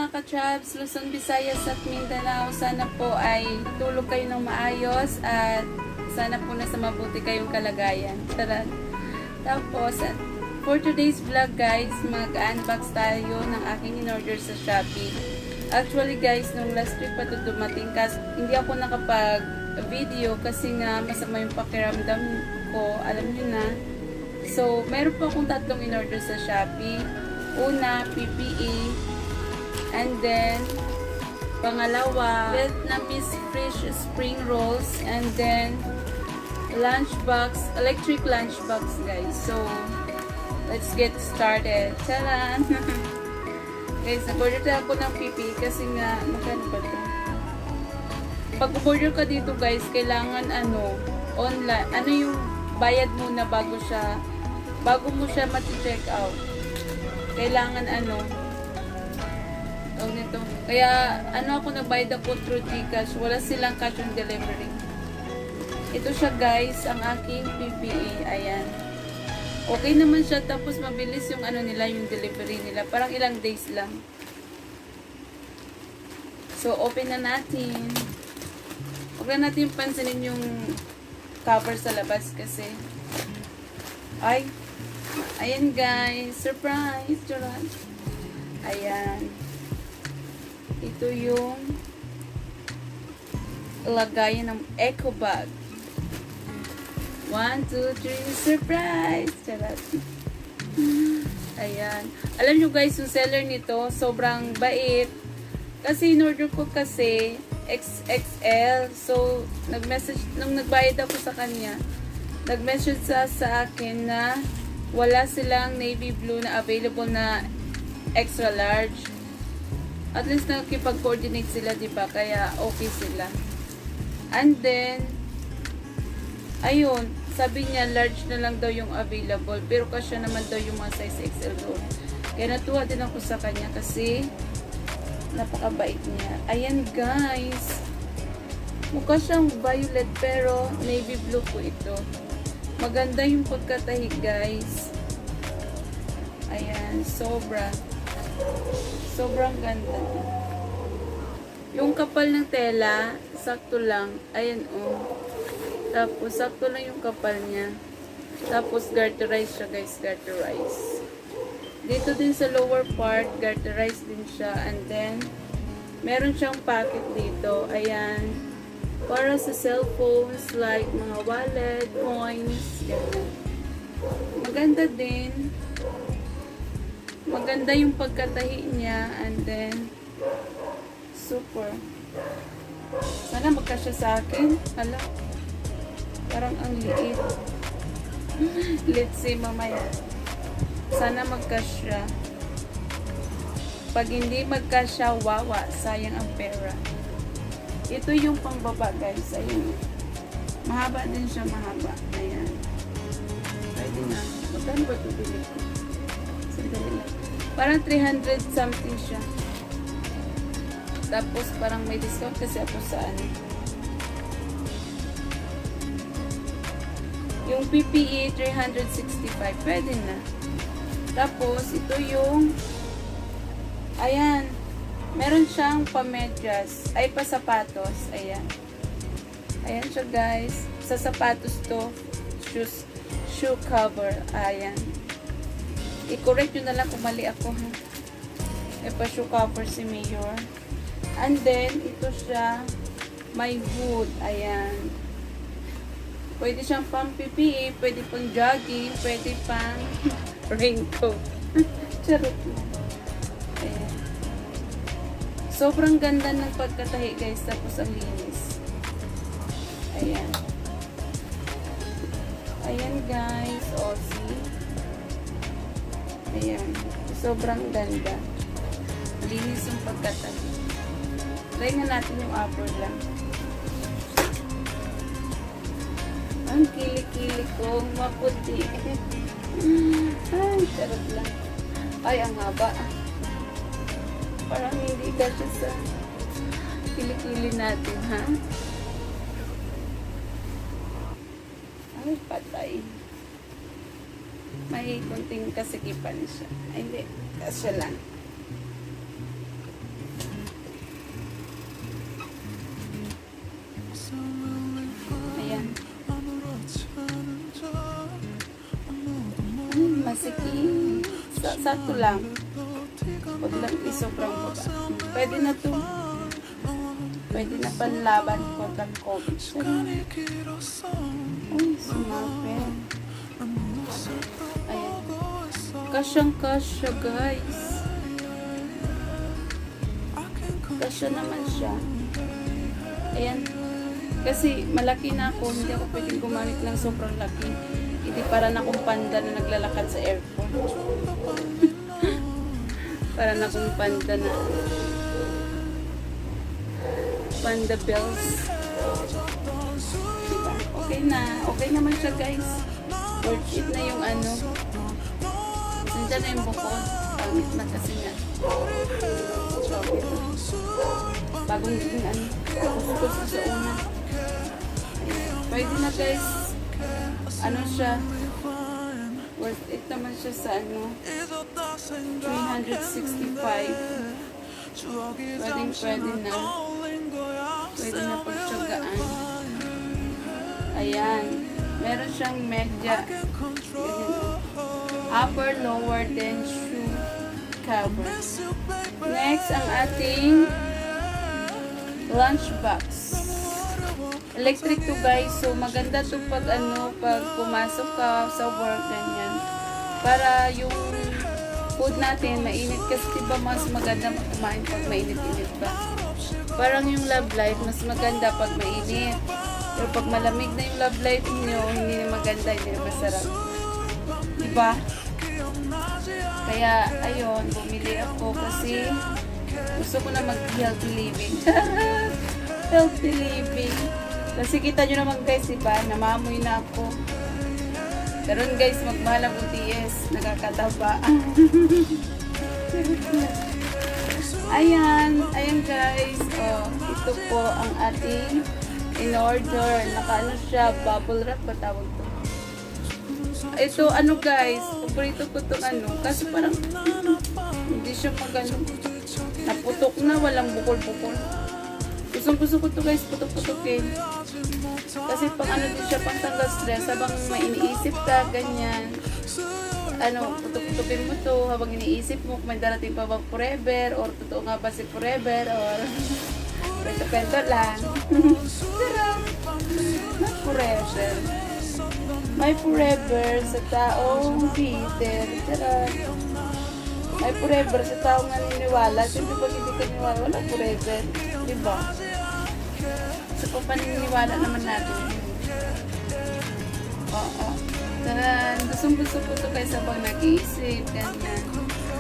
mga ka-trabs, Luzon, Visayas at Mindanao. Sana po ay tulog kayo ng maayos at sana po nasa mabuti kayong kalagayan. Tara. Tapos, for today's vlog guys, mag-unbox tayo ng aking in-order sa Shopee. Actually guys, nung last week pa ito dumating kasi hindi ako nakapag-video kasi nga masama yung pakiramdam ko, alam niyo na. So, meron po akong tatlong in-order sa Shopee. Una, PPE. And then, pangalawa, Vietnamese fish spring rolls. And then, lunchbox, electric lunchbox guys. So, let's get started. Charan! Guys, nag-order tayo ako ng PPE kasi nga, magkano ba ito? Pag order ka dito guys, kailangan online, yung bayad muna bago mo siya mati-check out. Kailangan nito. Kaya ako nagbayad ako through Gcash. Wala silang cash on delivery. Ito siya guys, ang aking PPE. Ayan. Okay naman siya, tapos mabilis yung nila, yung delivery nila. Parang ilang days lang. So open na natin. Huwag na natin pansinin yung cover sa labas kasi ayan guys, surprise! Charot. Ayan. Ito yung lagayan ng eco bag. 1, 2, 3, surprise! Charot. Ayan. Alam nyo guys, yung seller nito, sobrang bait. Kasi in-order ko kasi XXL. So, nag-message, nung nagbayad ako sa kanya, nag-message sa akin na wala silang navy blue na available na extra large. At least nakikipag-coordinate sila, diba? Kaya okay sila. And then, ayun, sabi niya large na lang daw yung available. Pero kasya naman daw yung mga size XL doon. Kaya natuwa din ako sa kanya kasi napakabait niya. Ayan guys. Mukha siyang violet pero navy blue po ito. Maganda yung pagkatahi guys. Ayan, sobrang ganda. Yung kapal ng tela, sakto lang. Ayan Tapos, sakto lang yung kapal niya. Tapos, garterized siya guys, garterized. Dito din sa lower part, garterized din siya. And then, meron siyang pocket dito. Ayan. Para sa cellphones, like mga wallet, coins, gano'n. Maganda din. Maganda yung pagkatahi niya. And then, super. Sana magkasya sa akin. Hala. Parang ang liit. Let's see mamaya. Sana magkasya. Pag hindi magkasya, wawa. Sayang ang pera. Ito yung pangbaba guys. Ayun. Mahaba din siya, mahaba. Ayan. Pwede na. Magkano ba ito bilhin ko? Sandali lang. Parang 300 something siya. Tapos parang may discount kasi ako sa yung PPE 365. Pwede na. Tapos ito yung ayan. Meron siyang pamedyas. Ay, pasapatos. Ayan. Ayan siya, guys. Sa sapatos to. Shoe cover. Ayan. I-correct nyo na lang kung mali ako, ha. May pa shoe cover si Mayor. And then, ito siya. May hood. Ayan. Pwede siyang pang PPE. Pwede pang jogging. Pwede pang raincoat. Charot lang. Ayan. Sobrang ganda ng pagkatahi guys, tapos ang linis. Ayan. Ayan guys, see. Ayan. Sobrang ganda. Linis yung pagkatahi. Try nga natin yung upper lang. Ang kilik-kilik kong maputi. Ay, charot lang. Ay, ang haba. Parang hindi kasi sa kilikili natin, ha? Ay, patay. May kunting kasikipan siya. Ay, hindi. Kasya lang. sige. Sakto lang. Huwag lang isobrang baba. Pwede na to. Pwede na panlaban kontra COVID. Uy, sumapin. Ayan. Kasyang-kasya, guys. Kasya naman siya. Ayan. Kasi malaki na ako. Hindi ako pwedeng gumamit ng sobrang laki. Hindi para na akong panda na naglalakad sa airport. Para na akong panda na panda bells. Diba? Okay na. Okay naman siya, guys. Worth it na yung ano. Nandiyan na yung bukod. Pangit na kasi nga. Shopee. Bagong din ano. Kuskus na sa una. Ayan. Pwede na, guys. Ano siya. Worth it naman siya sa ano. 365. Pwede na. Pwede na pagtsagaan. Ayan. Meron siyang media. Upper, lower, then shoe cover. Next, ang ating lunchbox. Electric to, guys. So, maganda to pag ano, pag pumasok ka sa work, ganyan. Para yung food natin, mainit. Kasi diba mas maganda kumain pag mainit-init ba? Parang yung love life, mas maganda pag mainit. Pero pag malamig na yung love life nyo, hindi na maganda, hindi na masarap. Diba? Kaya, ayun, bumili ako kasi gusto ko na mag-healthy living. Healthy living. Kasi kita nyo naman, guys, diba? Namamoy na ako. Pero guys, magmahal ang UTS. Nakakataba. Ayan. Ayan, guys. Oh, ito po ang ating in-order. Nakaano siya, bubble wrap ba tawag to? Ito, ano, guys, paborito ko itong ano. Kasi parang hindi siya magano. Naputok na, walang bukol-bukol. Gusto ko to, guys, putok-putokin. Kasi pang ano din siya, pang tanggal stress. Habang may iniisip ka, ganyan. Ano, putok-putokin mo to. Habang iniisip mo, may darating pa bang forever? Or totoo nga ba si forever? Or kwento-kwento lang. Sarap. Not forever. May forever sa taong bitter. Sarap. May forever sa taong naniniwala. Siyempre pag hindi ka niniwala, wala forever. Diba? So, paniniwala naman natin yun. Oo. Taran, gusto ko ito kayo sabang nag-iisip. Ganyan.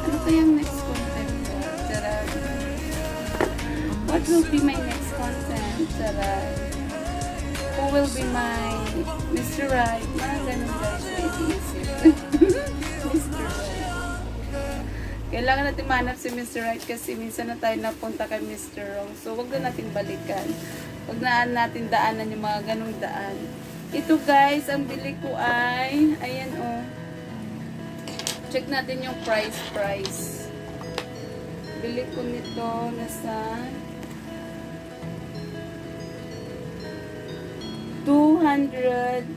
Ano kayang next content ko? Taran. What will be my next content? Taran. Who will be my Mr. Right? Mga ganun, guys. Nag-iisip. Mr. Right. Kailangan natin mahanap si Mr. Right kasi minsan na tayo napunta kay Mr. Wrong. So, wag na natin balikan. Wag na natin daanan yung mga ganung daan. Ito, guys, ang bili ko ay, ayan, oh. Check natin yung price. Bili ko nito nasa 258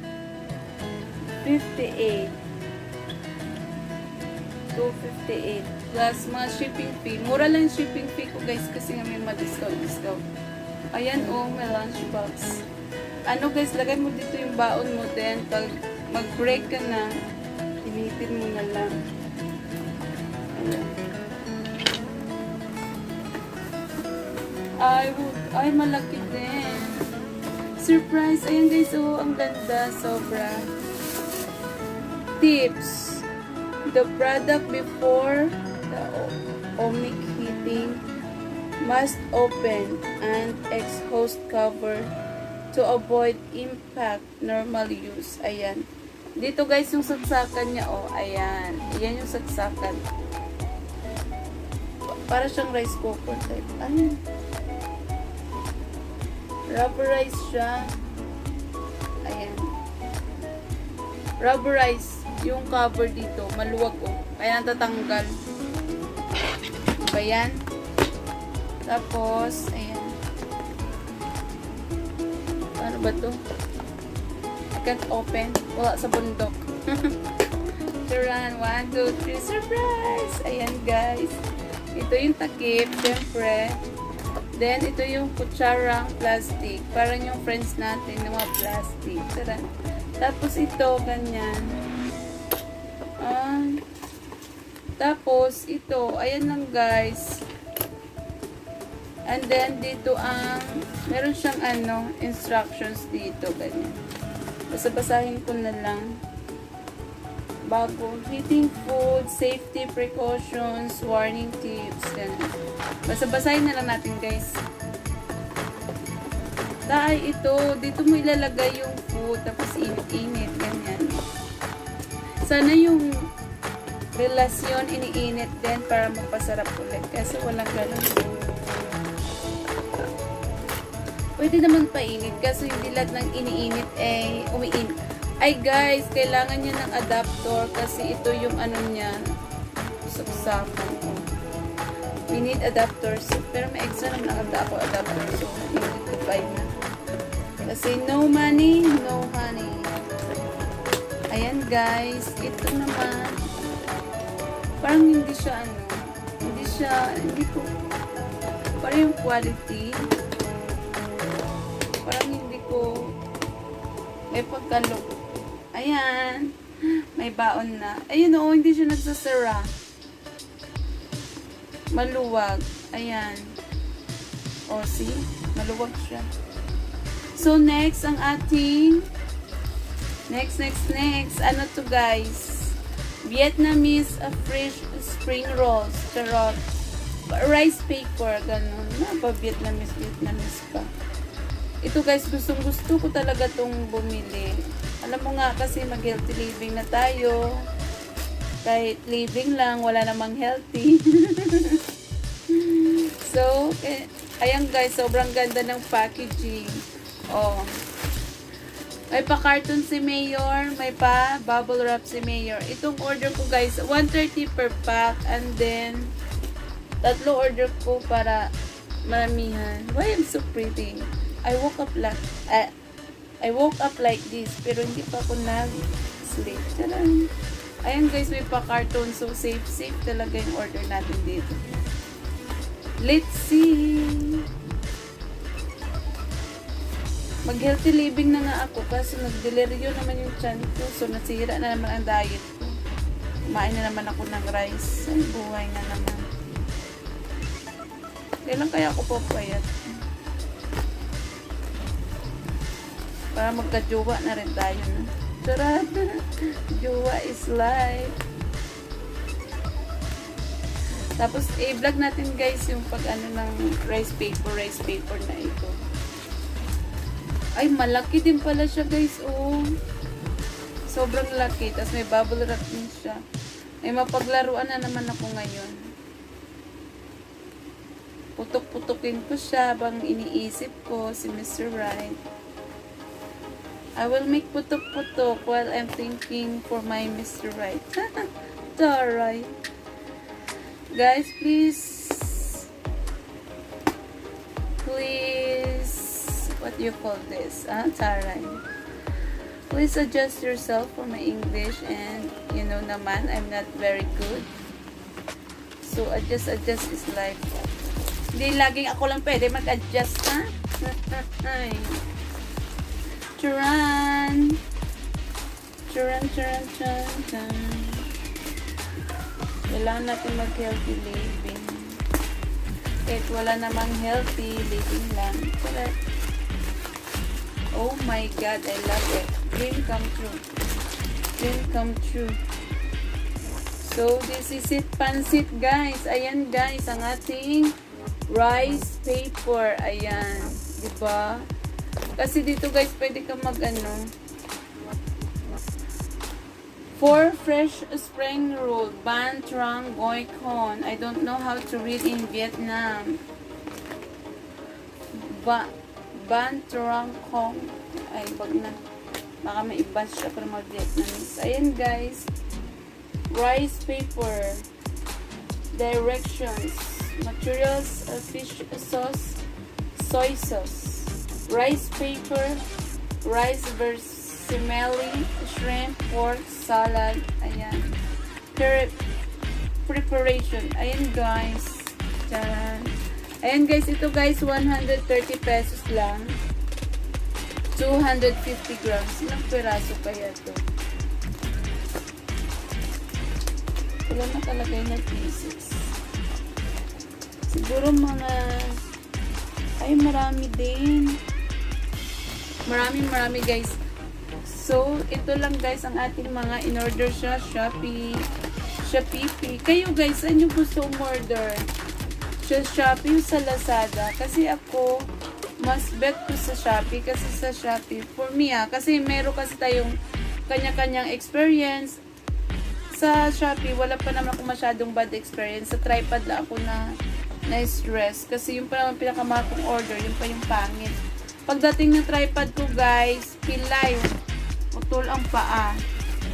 plus mga shipping fee. Mura lang shipping fee ko, guys, kasi nga may ma-discount. Ayan, oh, may lunchbox. Ano, guys, lagay mo dito yung baon mo, then pag mag-break ka na, initin mo na lang. Ayan. Ay, malaki din. Surprise! Ayan, guys, oh, ang ganda, sobra. Tips. The product before the omic heating must open and exhaust cover to avoid impact normal use. Ayan. Dito, guys, yung saksakan niya, oh, ayan. Ayan yung saksakan. Para siyang rice cooker type. Ayan. Rubberized siya. Ayan. Rubberized yung cover dito. Maluwag, oh. Kaya natatanggal. Diba yan? Tapos, ayan. Ano ba to? I can't open. Wala sa bundok. Turan, 1, 2, 3, surprise! Ayan guys. Ito yung takip, syempre. Then, ito yung kutsarang plastic. Parang yung friends natin, yung mga plastic. Turan. Tapos ito, ganyan. Tapos, ito, ayan lang guys. And then, dito meron siyang instructions dito, ganyan. Basta-basahin ko na lang. Bago, heating food, safety precautions, warning tips, ganyan. Basta-basahin na lang natin, guys. Dahil ito, dito mo ilalagay yung food, tapos init-init, ganyan. Sana yung relasyon iniinit din para magpasarap ulit. Kasi walang ganun. Pwede naman painit kasi hindi lahat ng iniinit umiinit. Ay guys, kailangan niya ng adapter kasi ito yung niya, saksakan ko. We need adapters. Pero may extra naman ang adapter. So, we need to buy na. Kasi no money, no honey. Ayan guys, ito naman. Parang hindi siya, parang yung quality. Parang hindi ko, may pagkalog. Ayan. May baon na. Ayun o, hindi siya nagsasara. Maluwag. Ayan. O, see? Maluwag siya. So, next, ang ating next. Ano to, guys? Vietnamese fresh spring rolls. Charot. Rice paper. Ganun. Ba, Vietnamese pa. Ito, guys, gustong-gusto ko talaga tong bumili. Alam mo nga kasi mag-healthy living na tayo. Kahit living lang, wala namang healthy. So, ayan guys, sobrang ganda ng packaging. Oh. May pa-carton si Mayor, may pa-bubble wrap si Mayor. Itong order ko guys, 130 per pack. And then, 3 order ko para maramihan. Why I'm so pretty? I woke up like this, pero hindi pa ako nag-sleep. Taran. Ayan guys, may pa-carton. So, safe talaga yung order natin dito. Let's see. Mag-healthy living na nga ako kasi nag-deliryo naman yung tiyan ko. So, nasira na naman ang diet ko. Kumain na naman ako ng rice. Ay, buhay na naman. Kailan kaya ako papayat? Para magka-jowa na rin tayo. No? Charot! Jowa is life. Tapos, i-vlog natin guys yung pag ng rice paper na ito. Ay, malaki din pala siya guys. Oh. Sobrang laki. Tapos may bubble wrap din siya. May mapaglaruan na naman ako ngayon. Putok-putokin ko siya bang iniisip ko si Mr. Right. I will make putok-putok while I'm thinking for my Mr. Right. Alright. Guys, please, what do you call this? Taray. Please adjust yourself for my English and you know naman, I'm not very good. So, adjust is life. Hindi laging ako lang pwede mag-adjust, ha? Ay. Churan. Kailangan natin mag-healthy living. Kahit wala namang healthy living lang. Correct. Oh my God, I love it. Dream come true. So, this is it. Pansit, guys. Ayan, guys. Ang ating rice paper. Ayan. Diba? Kasi dito guys, pwede ka 4 fresh spring roll, Ban Trang Goi Con. I don't know how to read in Vietnam. Ban Trang Con. Ay, wag na. Baka may ibas siya para mag-Vietnamese. Ayan guys. Rice paper. Directions. Materials, fish sauce, soy sauce. Rice paper, rice vermicelli, shrimp, pork, salad. Ayan. preparation. Ayan guys. Diyan. Ayan guys, ito guys, 130 pesos lang. 250 grams. Ilang peraso kaya to? Wala nakalagay na pieces. Siguro mga... Ay, marami din. Marami guys. So, ito lang guys ang ating mga in-order sa Shopee. Shopee. Kayo guys, saan nyo gusto umorder? Sa Shopee o sa Lazada? Kasi ako, mas bet ko sa Shopee kasi sa Shopee. For me kasi meron kasi tayong kanya-kanyang experience. Sa Shopee, wala pa naman ako masyadong bad experience. Sa tripod lang ako na stress. Kasi yung pa naman pinakamahal kong order, yung pa yung pangit. Pagdating ng tripod ko guys, pilay. Utol ang paa.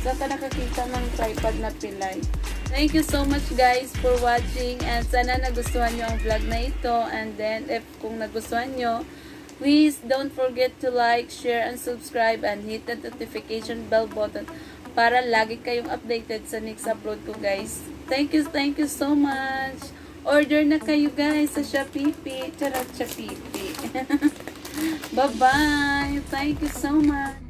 Saan ka nakakita ng tripod na pilay? Thank you so much guys for watching. And sana nagustuhan nyo ang vlog na ito. And then, if kung nagustuhan nyo, please don't forget to like, share, and subscribe. And hit the notification bell button para lagi kayong updated sa next upload ko guys. Thank you so much. Order na kayo guys sa Shopee. Charot, Shopee. Bye-bye. Thank you so much.